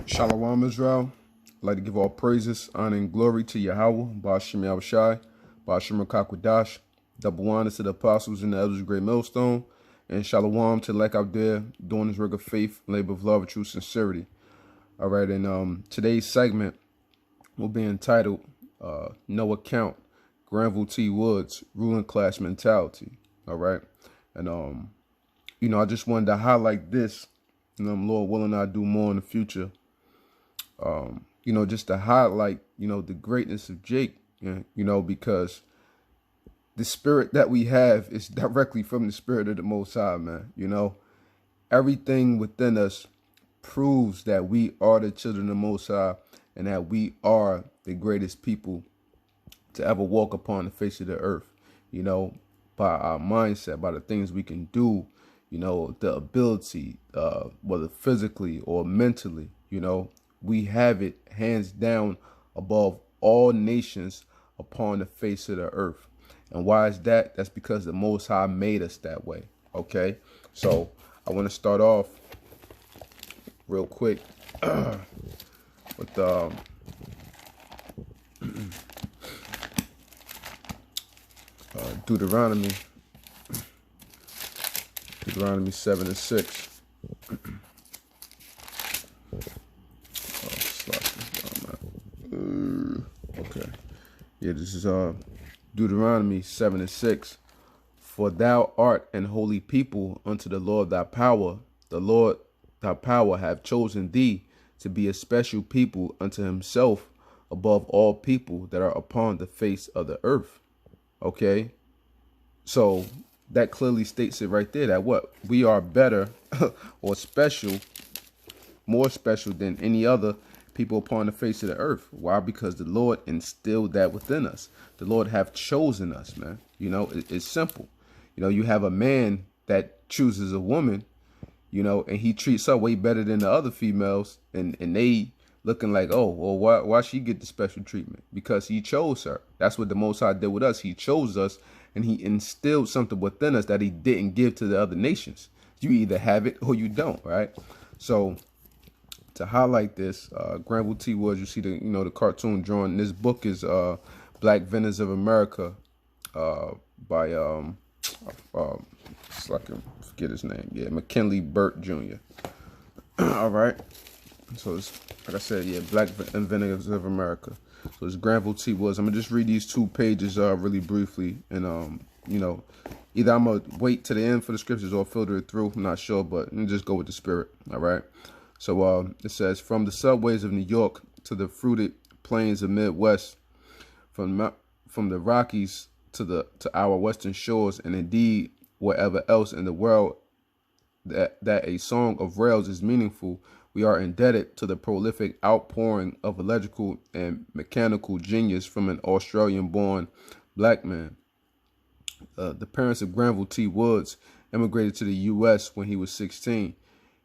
Shalom Israel. I'd like to give all praises, honor, and glory to Yahweh, Ba'ashem Yahushai, Ba'ashem Rakakwadash, double honor to the apostles and the elders of Great Millstone, and shalom to like out there doing this work of faith, labor of love, and true sincerity. All right, and today's segment will be entitled No Account, Granville T. Woods, Ruling Class Mentality. All right, and I just wanted to highlight this. Lord willing, I'll do more in the future. Just to highlight, the greatness of Jake, because the spirit that we have is directly from the spirit of the Most High, man. Everything within us proves that we are the children of the Most High and that we are the greatest people to ever walk upon the face of the earth, by our mindset, by the things we can do, the ability, whether physically or mentally, we have it hands down above all nations upon the face of the earth. And why is that? That's because the Most High made us that way. Okay, so I want to start off real quick with Deuteronomy 7:6. Okay. Yeah, this is Deuteronomy 7:6. For thou art an holy people unto the Lord thy power. The Lord thy power have chosen thee to be a special people unto himself above all people that are upon the face of the earth. Okay. So that clearly states it right there that what? We are better or special, more special than any other people upon the face of the earth. Why? Because the Lord instilled that within us. The Lord have chosen us, man. It's simple. You have a man that chooses a woman, and he treats her way better than the other females, and they looking like, oh, well, why she get the special treatment? Because he chose her. That's what the Most High did with us. He chose us, and he instilled something within us that he didn't give to the other nations. You either have it or you don't, right? So to highlight this, Granville T. Woods, you see the cartoon drawing. This book is Black Vendors of America by I can forget his name. Yeah, McKinley Burt Jr. All right. So it's, like I said, yeah, Black Vendors of America. So it's Granville T. Woods. I'm gonna just read these 2 pages really briefly, and either I'm gonna wait to the end for the scriptures or filter it through. I'm not sure, but just go with the spirit. All right. So it says, from the subways of New York to the fruited plains of Midwest, from the Rockies to our western shores, and indeed wherever else in the world that a song of rails is meaningful, we are indebted to the prolific outpouring of electrical and mechanical genius from an Australian-born black man. The parents of Granville T. Woods immigrated to the U.S. when he was 16.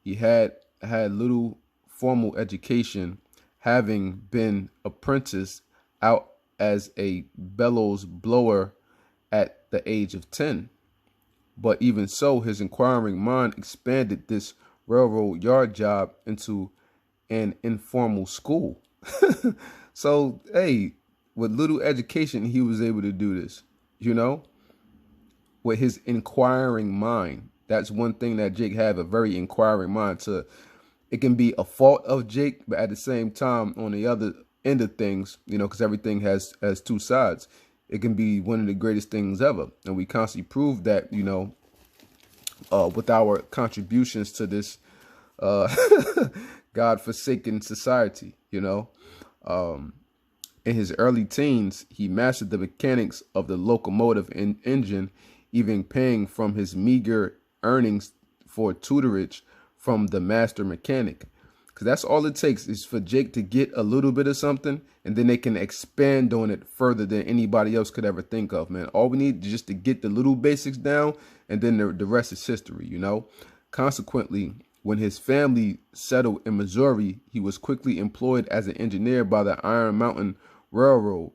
He had little formal education, having been apprenticed out as a bellows blower at the age of 10. But even so, his inquiring mind expanded this railroad yard job into an informal school. So, hey, with little education, he was able to do this, with his inquiring mind. That's one thing that Jake had, a very inquiring mind. It can be a fault of Jake, but at the same time, on the other end of things, because everything has 2 sides, it can be one of the greatest things ever. And we constantly prove that, with our contributions to this God-forsaken society, In his early teens, he mastered the mechanics of the locomotive engine, even paying from his meager earnings for tutorage from the master mechanic. Because that's all it takes is for Jake to get a little bit of something, and then they can expand on it further than anybody else could ever think of, man. All we need is just to get the little basics down, and then the rest is history, Consequently, when his family settled in Missouri, he was quickly employed as an engineer by the Iron Mountain Railroad.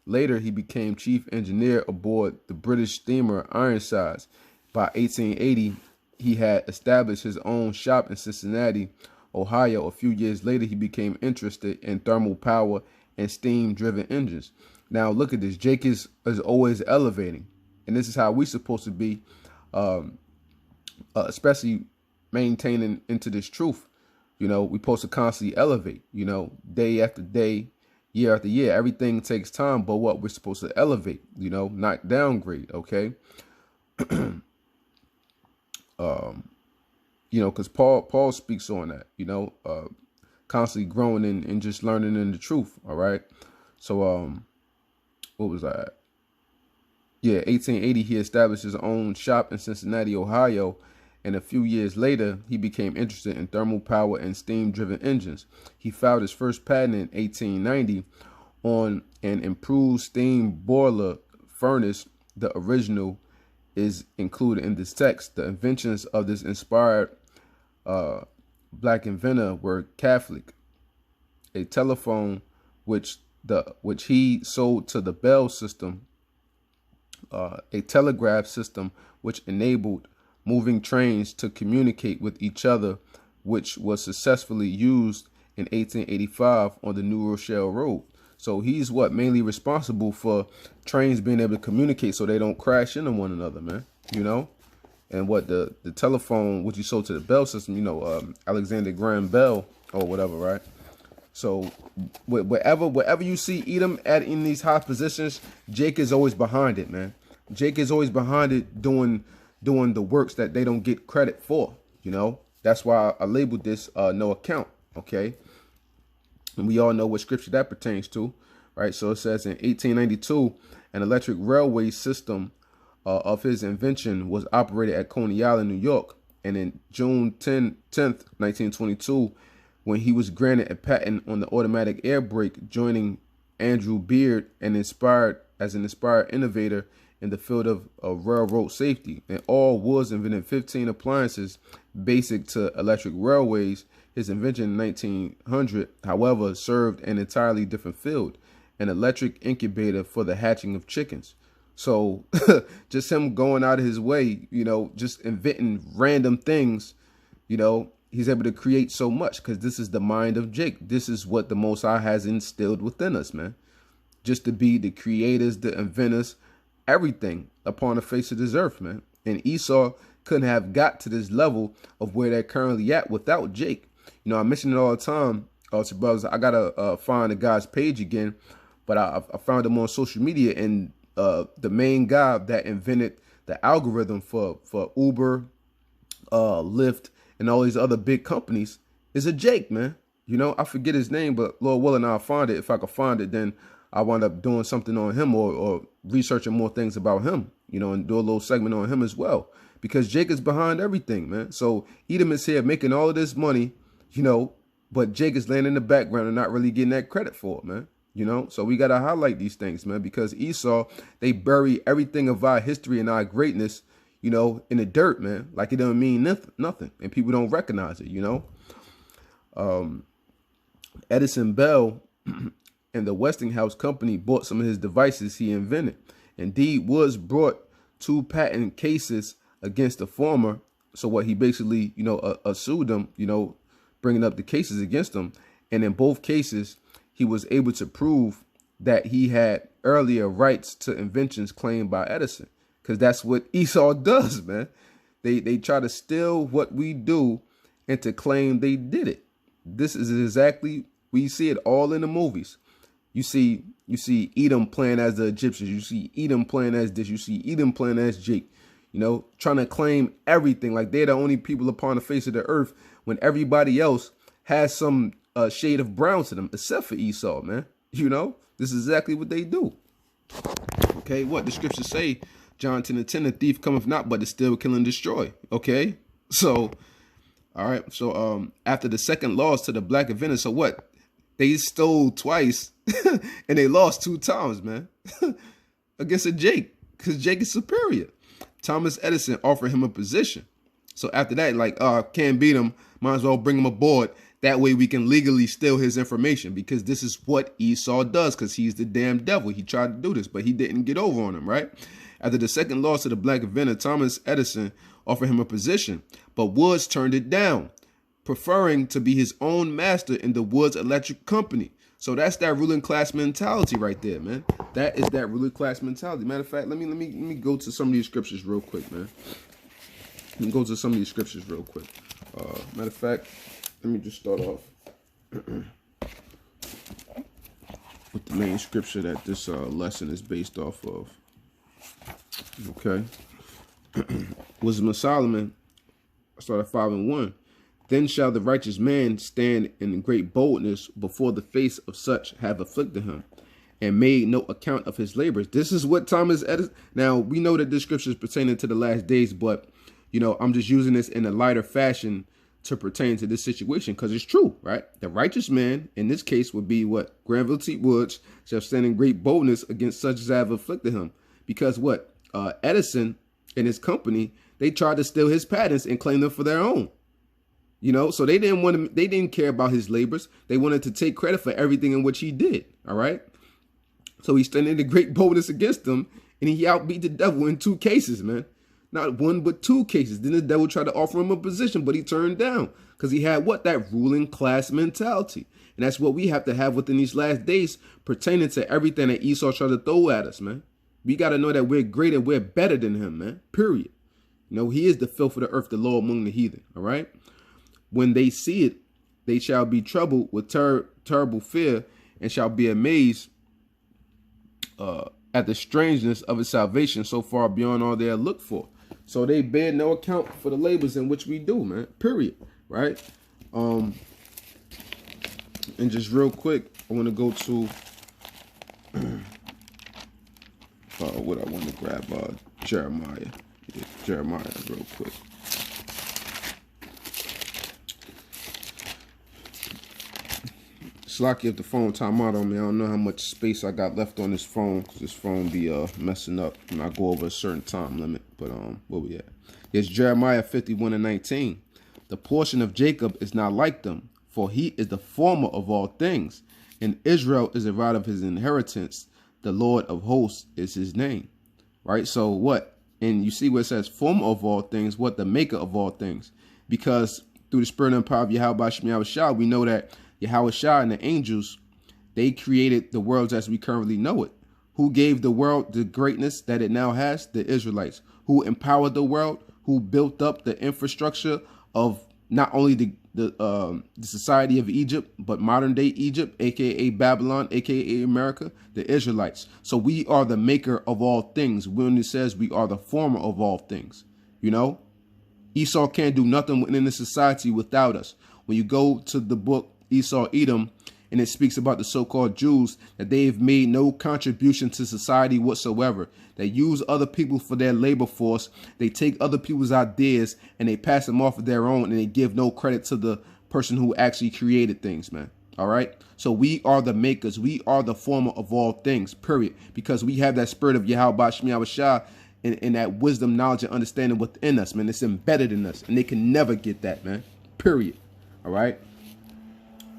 Later, he became chief engineer aboard the British steamer Ironsides. By 1880, he had established his own shop in Cincinnati, Ohio. A few years later, he became interested in thermal power and steam-driven engines. Now, look at this. Jake is always elevating. And this is how we're supposed to be, especially maintaining into this truth. You know, we're supposed to constantly elevate, you know, day after day, year after year. Everything takes time, but what we're supposed to elevate, you know, not downgrade, okay? You know, because Paul speaks on that, you know, constantly growing and just learning in the truth, all right? So, what was that? Yeah, 1880, he established his own shop in Cincinnati, Ohio, and a few years later, he became interested in thermal power and steam-driven engines. He filed his first patent in 1890 on an improved steam boiler furnace. The original is included in this text. The inventions of this inspired black inventor were Catholic, a telephone which he sold to the Bell system, a telegraph system which enabled moving trains to communicate with each other, which was successfully used in 1885 on the New Rochelle Road. So he's mainly responsible for trains being able to communicate so they don't crash into one another, man. You know, and what the telephone, which you sold to the Bell system, you know, Alexander Graham Bell or whatever, right? So wherever you see Edom in these high positions, Jake is always behind it, man. Jake is always behind it, doing the works that they don't get credit for. You know, that's why I labeled this no account. Okay, and we all know what scripture that pertains to, right? So it says in 1892, an electric railway system of his invention was operated at Coney Island, New York, and in June 10th, 1922, when he was granted a patent on the automatic air brake, joining Andrew Beard and inspired innovator in the field of railroad safety. And all was invented 15 appliances basic to electric railways. His invention in 1900, however, served an entirely different field, an electric incubator for the hatching of chickens. So just him going out of his way, you know, just inventing random things, you know, he's able to create so much because this is the mind of Jake. This is what the Most High has instilled within us, man. Just to be the creators, the inventors, everything upon the face of this earth, man. And Esau couldn't have got to this level of where they're currently at without Jake. You know, I mention it all the time. Also, brothers, I gotta find the guy's page again, but I found him on social media, and the main guy that invented the algorithm for Uber, Lyft, and all these other big companies is a Jake, man. You know, I forget his name, but Lord willing, I'll find it. If I can find it, then I wind up doing something on him or researching more things about him, you know, and do a little segment on him as well. Because Jake is behind everything, man. So Edom is here making all of this money, you know, but Jake is laying in the background and not really getting that credit for it, man. You know, so we got to highlight these things, man, because Esau, they bury everything of our history and our greatness, you know, in the dirt, man. Like it doesn't mean nothing. And people don't recognize it, you know. Edison Bell and the Westinghouse Company bought some of his devices he invented. Indeed, Woods brought 2 patent cases against the former. So what he basically, you know, sued them, you know, bringing up the cases against them. And in both cases, he was able to prove that he had earlier rights to inventions claimed by Edison. Because that's what Esau does, man. They try to steal what we do and to claim they did it. This is exactly, we see it all in the movies. You see Edom playing as the Egyptians. You see Edom playing as this. You see Edom playing as Jake. You know, trying to claim everything like they're the only people upon the face of the earth when everybody else has some shade of brown to them, except for Esau, man. You know, this is exactly what they do. Okay, what the scriptures say, John 10:10, the thief cometh not but to steal, kill, and destroy. Okay, so, all right, so after the second loss to the black inventors, so what? They stole twice and they lost 2 times, man, against a Jake, because Jake is superior. Thomas Edison offered him a position. So after that, like, can't beat him, might as well bring him aboard. That way we can legally steal his information, because this is what Esau does, because he's the damn devil. He tried to do this, but he didn't get over on him, right? After the second loss to the black inventor, Thomas Edison offered him a position, but Woods turned it down. preferring to be his own master in the Woods Electric Company. So that's that ruling class mentality right there, man. That is that ruling class mentality. Matter of fact, let me go to some of these scriptures real quick, man. Let me go to some of these scriptures real quick. Matter of fact, let me just start off with the main scripture that this lesson is based off of. Okay. Wisdom of Solomon, start at 5:1. Then shall the righteous man stand in great boldness before the face of such have afflicted him, and made no account of his labors. This is what Thomas Edison. Now, we know that this scripture is pertaining to the last days, but, you know, I'm just using this in a lighter fashion to pertain to this situation because it's true, right? The righteous man, in this case, would be what? Granville T. Woods shall stand in great boldness against such as have afflicted him. Because what? Edison and his company, they tried to steal his patents and claim them for their own. You know, so they didn't care about his labors. They wanted to take credit for everything in which he did. All right. So he stood in the great boldness against them, and he outbeat the devil in 2 cases, man. Not 1, but 2 cases. Then the devil tried to offer him a position, but he turned down because he had what? That ruling class mentality. And that's what we have to have within these last days pertaining to everything that Esau tried to throw at us, man. We got to know that we're greater, we're better than him, man. Period. You know, he is the filth of the earth, the law among the heathen. All right. When they see it, they shall be troubled with terrible fear and shall be amazed at the strangeness of his salvation so far beyond all they are looked for. So they bear no account for the labors in which we do, man. Period. Right? And just real quick, I want to go to what I want to grab, Jeremiah. Yeah, Jeremiah real quick. Slocky if the phone time out on me. I don't know how much space I got left on this phone because this phone be messing up when I go over a certain time limit. But where we at? It's Jeremiah 51:19. The portion of Jacob is not like them, for he is the former of all things, and Israel is the right of his inheritance. The Lord of hosts is his name. Right? So what? And you see where it says former of all things, what? The maker of all things. Because through the spirit and power of Yahweh Shemi Shah, we know that Yahweh Shah and the angels, they created the worlds as we currently know it. Who gave the world the greatness that it now has? The Israelites. Who empowered the world? Who built up the infrastructure of not only the society of Egypt, but modern day Egypt, aka Babylon, aka America? The Israelites. So we are the maker of all things. When it says we are the former of all things, you know, Esau can't do nothing within the society without us. When you go to the book Esau Edom, and it speaks about the so-called Jews, that they have made no contribution to society whatsoever. They use other people for their labor force. They take other people's ideas and they pass them off of their own, and they give no credit to the person who actually created things, man. All right. So we are the makers. We are the former of all things, period. Because we have that spirit of Yahweh Shemi Shah and that wisdom, knowledge, and understanding within us, man. It's embedded in us, and they can never get that, man. Period. All right.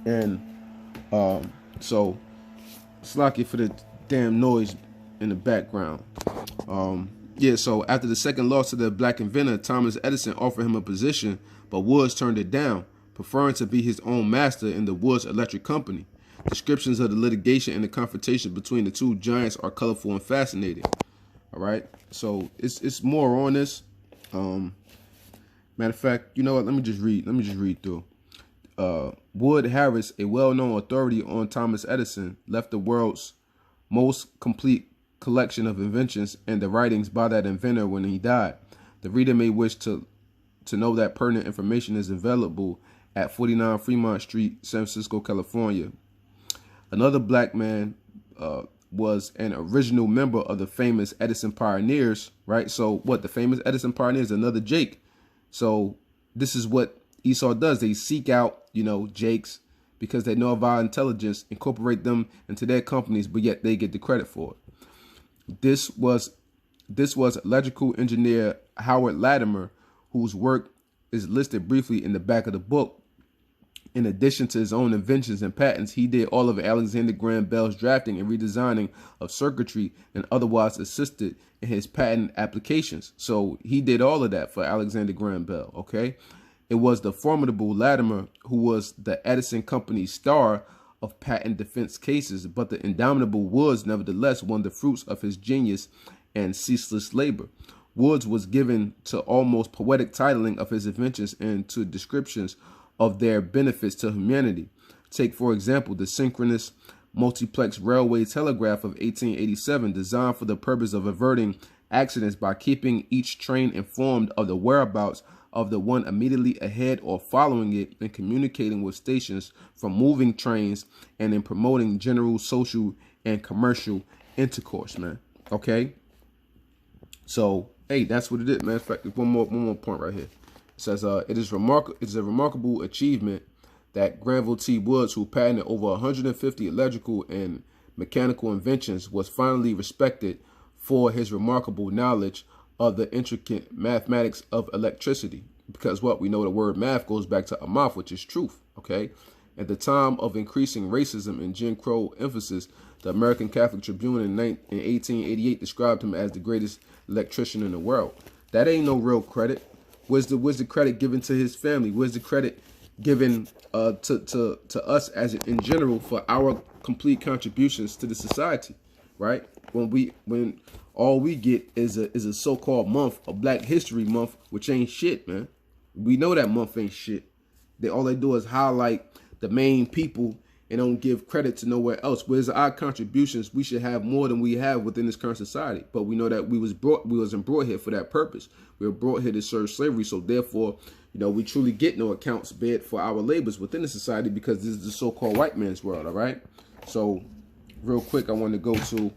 And so it's lucky for the damn noise in the background. Yeah, so after the second loss to the black inventor, Thomas Edison offered him a position, but Woods turned it down, preferring to be his own master in the Woods Electric Company. Descriptions of the litigation and the confrontation between the two giants are colorful and fascinating. All right, so it's more on this. Matter of fact, you know what? Let me just read through. Wood Harris, a well-known authority on Thomas Edison, left the world's most complete collection of inventions and the writings by that inventor when he died. The reader may wish to know that pertinent information is available at 49 Fremont Street, San Francisco, California. Another black man was an original member of the famous Edison Pioneers, right? So what? The famous Edison Pioneers, another Jake. So this is what Esau does. They seek out, you know, Jakes because they know of our intelligence, incorporate them into their companies, but yet they get the credit for it. This was electrical engineer Howard Latimer, whose work is listed briefly in the back of the book. In addition to his own inventions and patents, he did all of Alexander Graham Bell's drafting and redesigning of circuitry and otherwise assisted in his patent applications. So he did all of that for Alexander Graham Bell, okay? It was the formidable Latimer who was the Edison Company's star of patent defense cases, but the indomitable Woods nevertheless won the fruits of his genius and ceaseless labor. Woods was given to almost poetic titling of his inventions and to descriptions of their benefits to humanity. Take, for example, the synchronous multiplex railway telegraph of 1887, designed for the purpose of averting accidents by keeping each train informed of the whereabouts of the one immediately ahead or following it, and communicating with stations from moving trains, and in promoting general social and commercial intercourse, man. Okay? So, hey, that's what it is, man. In fact, one more point right here. It says, it is a remarkable achievement that Granville T. Woods, who patented over 150 electrical and mechanical inventions, was finally respected for his remarkable knowledge of the intricate mathematics of electricity. Because what we know, the word math goes back to amath, which is truth. Okay. At the time of increasing racism and Jim Crow emphasis, the American Catholic Tribune in 1888 described him as the greatest electrician in the world. That ain't no real credit. Where's the credit given to his family? Where's the credit given to us as in general for our complete contributions to the society, right? When all we get is a so-called month, a Black History Month, which ain't shit, man. We know that month ain't shit. All they do is highlight the main people and don't give credit to nowhere else. Whereas our contributions, we should have more than we have within this current society. But we know that we wasn't brought here for that purpose. We were brought here to serve slavery. So therefore, we truly get no accounts bid for our labors within the society, because this is the so-called white man's world. All right. So real quick, I want to go to,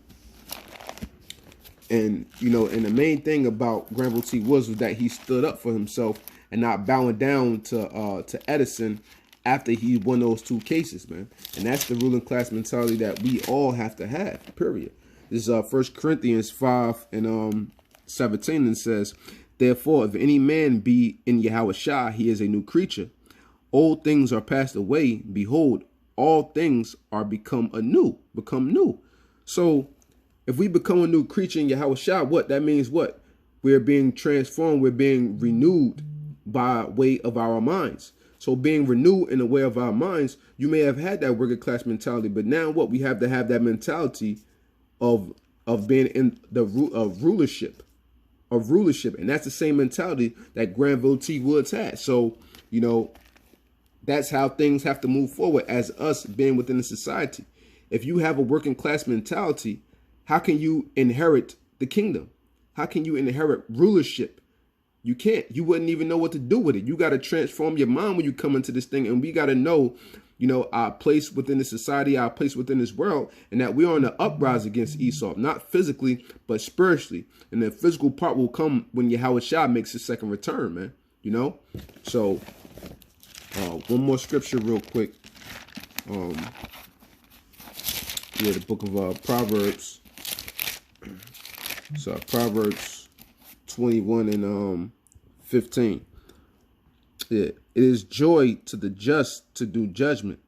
and the main thing about Granville T. Woods was that he stood up for himself and not bowing down to Edison after he won those two cases, man. And that's the ruling class mentality that we all have to have, period. This is 1 Corinthians 5 and 17, and says, therefore, if any man be in Yahushua, he is a new creature. Old things are passed away. Behold, all things are become new. So if we become a new creature in Yahushua, what? That means what? We're being transformed. We're being renewed by way of our minds. So being renewed in the way of our minds, you may have had that working class mentality, but now what? We have to have that mentality of being in the rulership. And that's the same mentality that Granville T. Woods had. So, that's how things have to move forward as us being within the society. If you have a working class mentality, how can you inherit the kingdom? How can you inherit rulership? You can't. You wouldn't even know what to do with it. You got to transform your mind when you come into this thing. And we got to know, our place within the society, our place within this world, and that we're on the uprise against Esau, not physically, but spiritually. And the physical part will come when Yahushua makes his second return, man. So one more scripture real quick. The book of Proverbs. So Proverbs 21 and 15. Yeah, it is joy to the just to do judgment,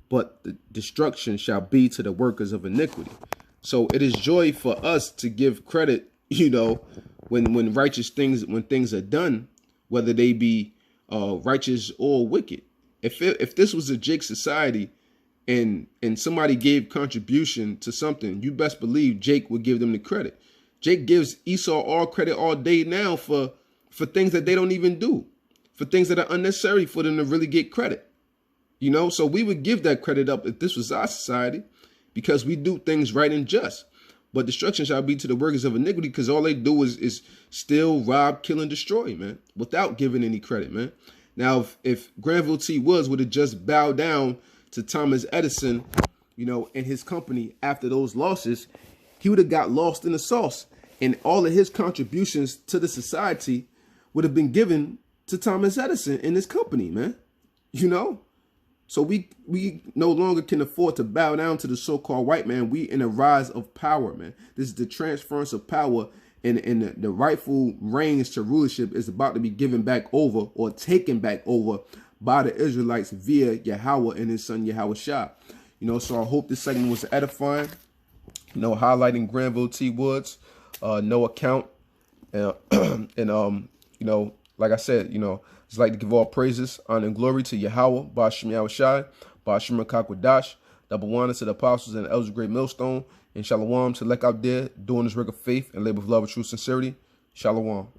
but the destruction shall be to the workers of iniquity. So it is joy for us to give credit, when righteous things, when things are done, whether they be righteous or wicked. If this was a Jake society and somebody gave contribution to something, you best believe Jake would give them the credit. Jake gives Esau all credit all day now for things that they don't even do, for things that are unnecessary for them to really get credit. So we would give that credit up if this was our society, because we do things right and just. But destruction shall be to the workers of iniquity, because all they do is steal, rob, kill, and destroy, man, without giving any credit, man. Now, if Granville T. Woods would have just bowed down to Thomas Edison, and his company after those losses, he would have got lost in the sauce. And all of his contributions to the society would have been given to Thomas Edison and his company, man. So we no longer can afford to bow down to the so-called white man. We in a rise of power, man. This is the transference of power, and the rightful reigns to rulership is about to be given back over, or taken back over, by the Israelites via Yahweh and his son Yahushua. So I hope this segment was edifying. Highlighting Granville T. Woods, no account, and like I said, It's like to give all praises, honor, and glory to Yahweh, Ba'ashem Yahushai, Ba'ashem Rakakwadash, double honor to the apostles and the elders of Great Millstone, and shalom to Lek out there doing this work of faith and labor of love with true sincerity. Shalom.